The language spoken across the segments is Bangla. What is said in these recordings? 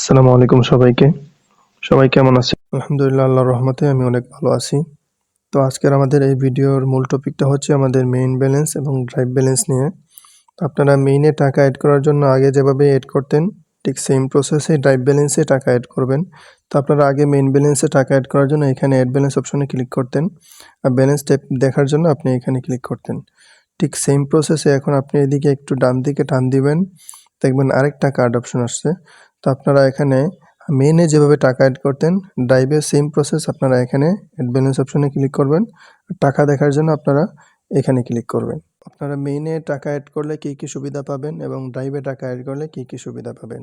আসসালামু আলাইকুম সবাইকে। সবাই কেমন আছেন? আলহামদুলিল্লাহ আল্লাহর রহমতে আমি অনেক ভালো আছি। তো আজকের আমাদের এই ভিডিওর মূল টপিকটা হচ্ছে আমাদের মেইন ব্যালেন্স এবং ড্রাইভ ব্যালেন্স নিয়ে। তো আপনারা মেইনে টাকা এড করার জন্য আগে যেভাবে এড করতেন ঠিক সেম প্রসেসে ড্রাইভ ব্যালেন্সে টাকা এড করবেন। তো আপনারা আগে মেইন ব্যালেন্সে টাকা এড করার জন্য এখানে এড ব্যালেন্স অপশনে ক্লিক করতেন। আর ব্যালেন্স স্টেপ দেখার জন্য আপনি এখানে ক্লিক করতেন। ঠিক সেম প্রসেসে এখন আপনি এদিকে একটু ডান দিকে টান দিবেন, দেখবেন আরেকটা কার্ড অপশন আসছে। তো আপনারা এখানে মেইনে যেভাবে টাকা এড করতেন ড্রাইভে সেম প্রসেস আপনারা এখানে এড ব্যালেন্স অপশনে ক্লিক করবেন। টাকা দেখার জন্য আপনারা এখানে ক্লিক করবেন। আপনারা মেইনে টাকা এড করলে কী সুবিধা পাবেন এবং ড্রাইভে টাকা এড করলে কী সুবিধা পাবেন।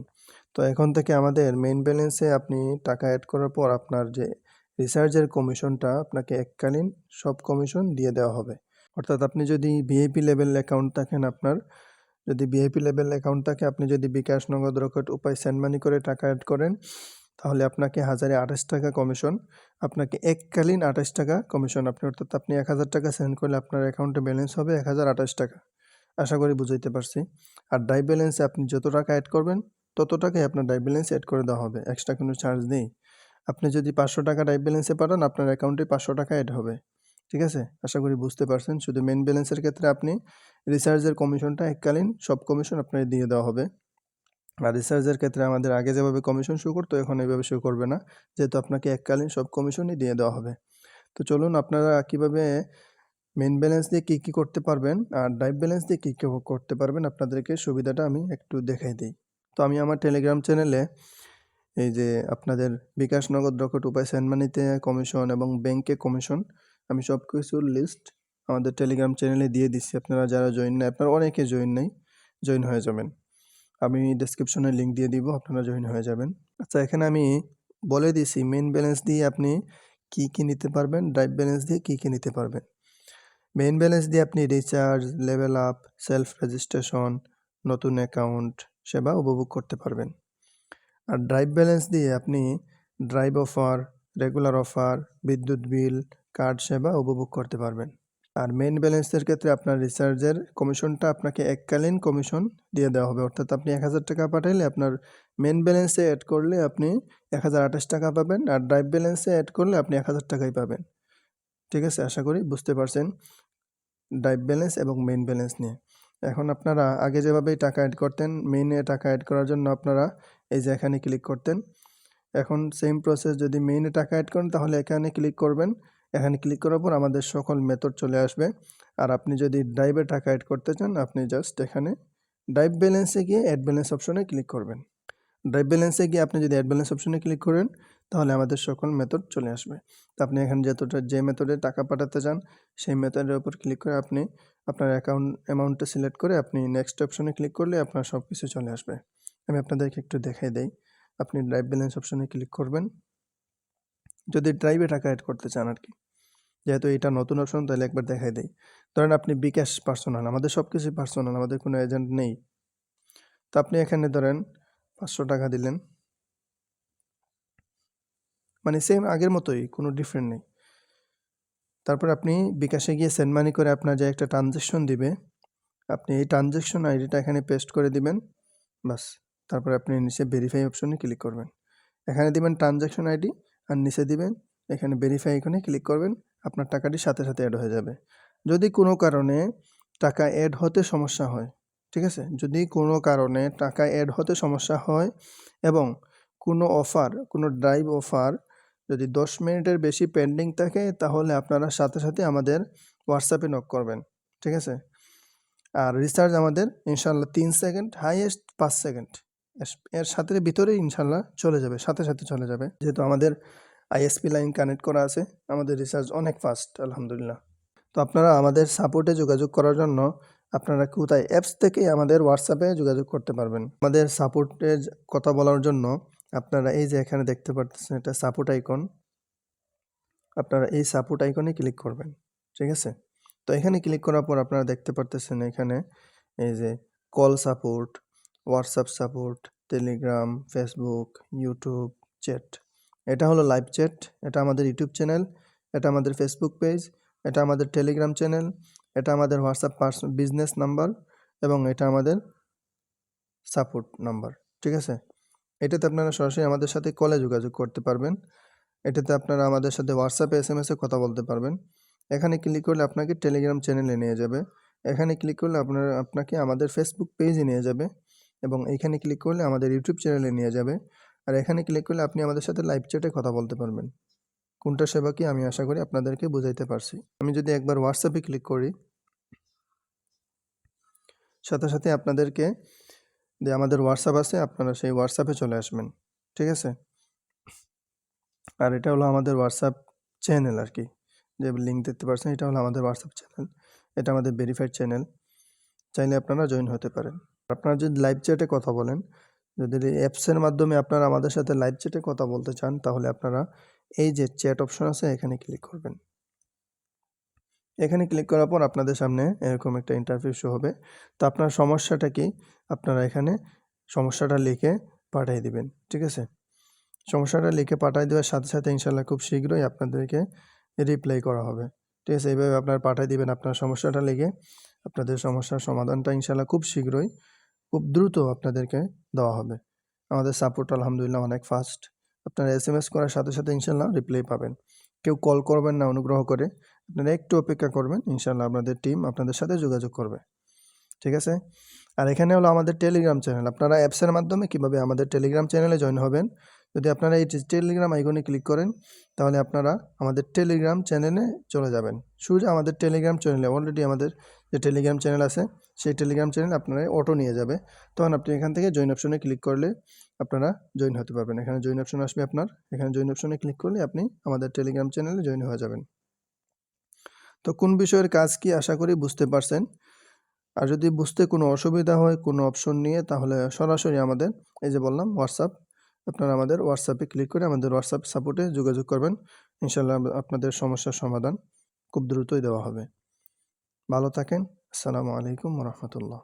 তো এখন থেকে আমাদের মেইন ব্যালেন্সে আপনি টাকা এড করার পর আপনার যে রিচার্জের কমিশনটা আপনাকে এককালীন সব কমিশন দিয়ে দেওয়া হবে। অর্থাৎ আপনি যদি ভিআইপি লেভেল অ্যাকাউন্ট থাকেন আপনার, যদি ভিআইপি লেভেল অ্যাকাউন্ট থাকে আপনি যদি বিকাশ, নগদ, রকেট, উপায়, সেন্ড মানি করে টাকা অ্যাড করেন তাহলে আপনাকে 1028 টাকা কমিশন, আপনাকে এককালীন 28 টাকা কমিশন অর্থাৎ আপনি 1000 টাকা সেন্ড করলে আপনার অ্যাকাউন্টে ব্যালেন্স হবে 1028 টাকা। আশা করি বুঝাইতে পারছি। আর ড্রাইভ ব্যালেন্সে আপনি যত টাকা অ্যাড করবেন তত টাকাই আপনার ড্রাইভ ব্যালেন্সে অ্যাড করে দেওয়া হবে, এক্সট্রা কোনো চার্জ নেই। আপনি যদি 500 টাকা ড্রাইভ ব্যালেন্সে পাঠান আপনার অ্যাকাউন্টে 500 টাকা অ্যাড হবে। ঠিক আছে? আশা করি বুঝতে পারছেন। শুধু মেইন ব্যালেন্সের ক্ষেত্রে আপনি রিচার্জের কমিশনটা এককালীন সব কমিশন আপনার দিয়ে দেওয়া হবে। আর রিচার্জের ক্ষেত্রে আমাদের আগে যেভাবে কমিশন শো করতো এখন এইভাবে শো করবে না, যেহেতু আপনাকে এককালীন সব কমিশনই দিয়ে দেওয়া হবে। তো চলুন আপনারা কিভাবে মেইন ব্যালেন্স দিয়ে কী করতে পারবেন আর ড্রাইভ ব্যালেন্স দিয়ে কী করতে পারবেন আপনাদেরকে সুবিধাটা আমি একটু দেখাই দিই। তো আমি আমার টেলিগ্রাম চ্যানেলে এই যে আপনাদের বিকাশ, নগদ, রকেট, উপায়, সেন্ড মানিতে কমিশন এবং ব্যাংকে কমিশন আমি সব কিছুর লিস্ট আমাদের টেলিগ্রাম চ্যানেলে দিয়ে দিচ্ছি। আপনারা যারা জয়েন নেই, আপনারা অনেকে জয়েন নেই, জয়েন হয়ে যাবেন। আমি ডেসক্রিপশনে লিঙ্ক দিয়ে দিব, আপনারা জয়েন হয়ে যাবেন। আচ্ছা, এখানে আমি বলে দিছি মেইন ব্যালেন্স দিয়ে আপনি কী নিতে পারবেন, ড্রাইভ ব্যালেন্স দিয়ে কী নিতে পারবেন। মেইন ব্যালেন্স দিয়ে আপনি recharge, level up, self registration, নতুন অ্যাকাউন্ট সেবা উপভোগ করতে পারবেন। আর ড্রাইভ ব্যালেন্স দিয়ে আপনি ড্রাইভ অফার, রেগুলার অফার, বিদ্যুৎ বিল, কার্ড সেবা উপভোগ করতে পারবেন। আর মেইন ব্যালেন্সের ক্ষেত্রে আপনার রিচার্জের কমিশনটা আপনাকে এককালীন কমিশন দিয়ে দেওয়া হবে। অর্থাৎ আপনি 1000 টাকা পাঠাইলে আপনার মেইন ব্যালেন্সে অ্যাড করলে আপনি 1028 টাকা পাবেন, আর ড্রাইভ ব্যালেন্সে অ্যাড করলে আপনি 1000 টাকাই পাবেন। ঠিক আছে? আশা করি বুঝতে পারছেন ড্রাইভ ব্যালেন্স এবং মেইন ব্যালেন্স নিয়ে। এখন আপনারা আগে যেভাবেই টাকা অ্যাড করতেন, মেইনে টাকা অ্যাড করার জন্য আপনারা এই যে এখানে ক্লিক করতেন। এখন সেম প্রসেস যদি মেইনে টাকা অ্যাড করেন তাহলে এখানে ক্লিক করবেন। এখানে ক্লিক করার পর আমাদের সকল মেথড চলে আসবে। আর আপনি যদি ড্রাইভে টাকা অ্যাড করতে চান আপনি জাস্ট এখানে ড্রাইভ ব্যালেন্সে গিয়ে অ্যাড ব্যালেন্স অপশনে ক্লিক করবেন। ড্রাইভ ব্যালেন্সে গিয়ে আপনি যদি অ্যাড ব্যালেন্স অপশনে ক্লিক করেন তাহলে আমাদের সকল মেথড চলে আসবে। তো আপনি এখানে যে মেথডে টাকা পাঠাতে চান সেই মেথডের উপর ক্লিক করে আপনি আপনার অ্যামাউন্টটা সিলেক্ট করে আপনি নেক্সট অপশনে ক্লিক করলে আপনার সব কিছু চলে আসবে। আমি আপনাদেরকে একটু দেখাই দেই। আপনি ড্রাইভ ব্যালেন্স অপশনে ক্লিক করবেন যদি ড্রাইভে টাকা অ্যাড করতে চান আর কি। যেহেতু এটা নতুন অপশন তাহলে একবার দেখাই দেই। ধরেন আপনি বিকাশ পার্সোনাল, আমাদের সব কিছুই পার্সোনাল, আমাদের কোনো এজেন্ট নেই। তো আপনি এখানে ধরেন 500 টাকা দিলেন, মানে সেম আগের মতোই, কোনো ডিফারেন্ট নেই। তারপর আপনি বিকাশে গিয়ে সেন্ড মানি করে আপনার যে একটা ট্রানজ্যাকশন দিবে, আপনি এই ট্রানজ্যাকশন আইডিটা এখানে পেস্ট করে দিবেন, বাস। তারপর আপনি নিচে ভেরিফাই অপশনে ক্লিক করবেন। এখানে দিবেন ট্রানজ্যাকশন আইডি আর নিচে দিবেন এখানে ভেরিফাই আইকনে ক্লিক করবেন, আপনার টাকাটি সাথে সাথে অ্যাড হয়ে যাবে। যদি কোনো কারণে টাকা অ্যাড হতে সমস্যা হয়, ঠিক আছে, যদি কোনো কারণে টাকা অ্যাড হতে সমস্যা হয় এবং কোনো অফার, কোনো ড্রাইভ অফার যদি 10 মিনিটের বেশি পেন্ডিং থাকে তাহলে আপনারা সাথে সাথে আমাদের হোয়াটসঅ্যাপে নক করবেন। ঠিক আছে? আর রিচার্জ আমাদের ইনশাল্লাহ 3 সেকেন্ড, হাইয়েস্ট 5 সেকেন্ড, এর সাথে ভিতরেই ইনশাল্লাহ চলে যাবে, সাথে সাথে চলে যাবে। যেহেতু আমাদের আইএসপি লাইন কানেক্ট করা আছে, আমাদের রিচার্জ অনেক ফাস্ট আলহামদুলিল্লাহ। তো আপনারা আমাদের সাপোর্টে যোগাযোগ করার জন্য আপনারা কোথায় অ্যাপস থেকেই আমাদের হোয়াটসঅ্যাপে যোগাযোগ করতে পারবেন। আমাদের সাপোর্টের কথা বলার জন্য আপনারা এই যে এখানে দেখতে পাচ্ছেন এটা সাপোর্ট আইকন, আপনারা এই সাপোর্ট আইকনে ক্লিক করবেন। ঠিক আছে? তো এখানে ক্লিক করার পর আপনারা দেখতে পারতেছেন এখানে এই যে call support, WhatsApp support, Telegram, Facebook, YouTube chat. এটা হলো লাইভ চ্যাট, এটা আমাদের ইউটিউব চ্যানেল, এটা আমাদের ফেসবুক পেজ, এটা আমাদের টেলিগ্রাম চ্যানেল, এটা আমাদের হোয়াটসঅ্যাপ বিজনেস নাম্বার এবং এটা আমাদের সাপোর্ট নাম্বার। ঠিক আছে? এটাতে আপনারা সরাসরি আমাদের সাথে কলে যোগাযোগ করতে পারবেন। এটাতে আপনারা আমাদের সাথে হোয়াটসঅ্যাপে এসএমএসে কথা বলতে পারবেন। এখানে ক্লিক করলে আপনাকে টেলিগ্রাম চ্যানেলে নিয়ে যাবে। এখানে ক্লিক করলে আপনাকে আমাদের ফেসবুক পেজে নিয়ে যাবে এবং এইখানে ক্লিক করলে আমাদের ইউটিউব চ্যানেলে নিয়ে যাবে। আর এখানে ক্লিক করলে আপনি আমাদের সাথে লাইভ চ্যাটে কথা বলতে পারবেন। কোনটা সেবা কি আমি আশা করি আপনাদেরকে বুঝাইতে পারছি। আমি যদি একবার হোয়াটসঅ্যাপে ক্লিক করি, সাথে সাথে আপনাদেরকে যে আমাদের হোয়াটসঅ্যাপ আছে, আপনারা সেই হোয়াটসঅ্যাপে চলে আসবেন। ঠিক আছে? আর এটা হলো আমাদের হোয়াটসঅ্যাপ চ্যানেল আর কি, যে লিঙ্ক দেখতে পাচ্ছেন এটা হলো আমাদের হোয়াটসঅ্যাপ চ্যানেল। এটা আমাদের ভেরিফাইড চ্যানেল, চাইলে আপনারা জয়েন হতে পারেন। আপনারা যদি লাইভ চ্যাটে কথা বলেন, যদি অ্যাপসের মাধ্যমে আপনারা আমাদের সাথে লাইভ চ্যাটে কথা বলতে চান, তাহলে আপনারা এই যে চ্যাট অপশন আছে এখানে ক্লিক করবেন। এখানে ক্লিক করার পর আপনাদের সামনে এরকম একটা ইন্টারফেস শো হবে। তো আপনার সমস্যাটা কি, আপনারা এখানে সমস্যাটা লিখে পাঠিয়ে দিবেন। ঠিক আছে? সমস্যাটা লিখে পাঠিয়ে দেওয়ার সাথে সাথে ইনশাআল্লাহ খুব শীঘ্রই আপনাদেরকে রিপ্লাই করা হবে। ঠিক আছে? এইভাবে আপনারা পাঠিয়ে দিবেন আপনার সমস্যাটা লিখে। আপনাদের সমস্যার সমাধানটা ইনশাআল্লাহ খুব শীঘ্রই, খুব দ্রুত আপনাদেরকে দেওয়া হবে। আমাদের সাপোর্ট আলহামদুলিল্লাহ অনেক ফাস্ট। আপনারা এসএমএস করার সাথে সাথে ইনশাআল্লাহ রিপ্লাই পাবেন। কেউ কল করবেন না অনুগ্রহ করে। আপনারা একটু অপেক্ষা করবেন, ইনশাআল্লাহ আপনাদের টিম আপনাদের সাথে যোগাযোগ করবে। ঠিক আছে? আর এখানে হলো আমাদের টেলিগ্রাম চ্যানেল। আপনারা অ্যাপসের মাধ্যমে কিভাবে আমাদের টেলিগ্রাম চ্যানেলে জয়েন হবেন, যদি আপনারা এই টেলিগ্রাম আইকনে ক্লিক করেন, তাহলে আপনারা আমাদের টেলিগ্রাম চ্যানেলে চলে যাবেন। সোজা আমাদের টেলিগ্রাম চ্যানেলে অলরেডি আমাদের যে টেলিগ্রাম চ্যানেল আছে, সেই টেলিগ্রাম চ্যানেল আপনারা অটো নিয়ে যাবে। তখন আপনি এখান থেকে জয়েন অপশনে ক্লিক করলে আপনারা জয়েন হতে পারবেন। এখানে জয়েন অপশন আসবে আপনার, এখানে জয়েন অপশনে ক্লিক করলে আপনি আমাদের টেলিগ্রাম চ্যানেলে জয়েন হয়ে যাবেন। তো কোন বিষয়ের কাজ কি আশা করি বুঝতে পারছেন। আর যদি বুঝতে কোনো অসুবিধা হয় কোনো অপশন নিয়ে, তাহলে সরাসরি আমাদের এই যে বললাম হোয়াটসঅ্যাপ, আপনারা আমাদের হোয়াটসঅ্যাপে ক্লিক করে আমাদের হোয়াটসঅ্যাপ সাপোর্টে যোগাযোগ করবেন। ইনশাআল্লাহ আপনাদের সমস্যার সমাধান খুব দ্রুতই দেওয়া হবে। ভালো থাকেন। আসসালামু আলাইকুম ওয়া রাহমাতুল্লাহ।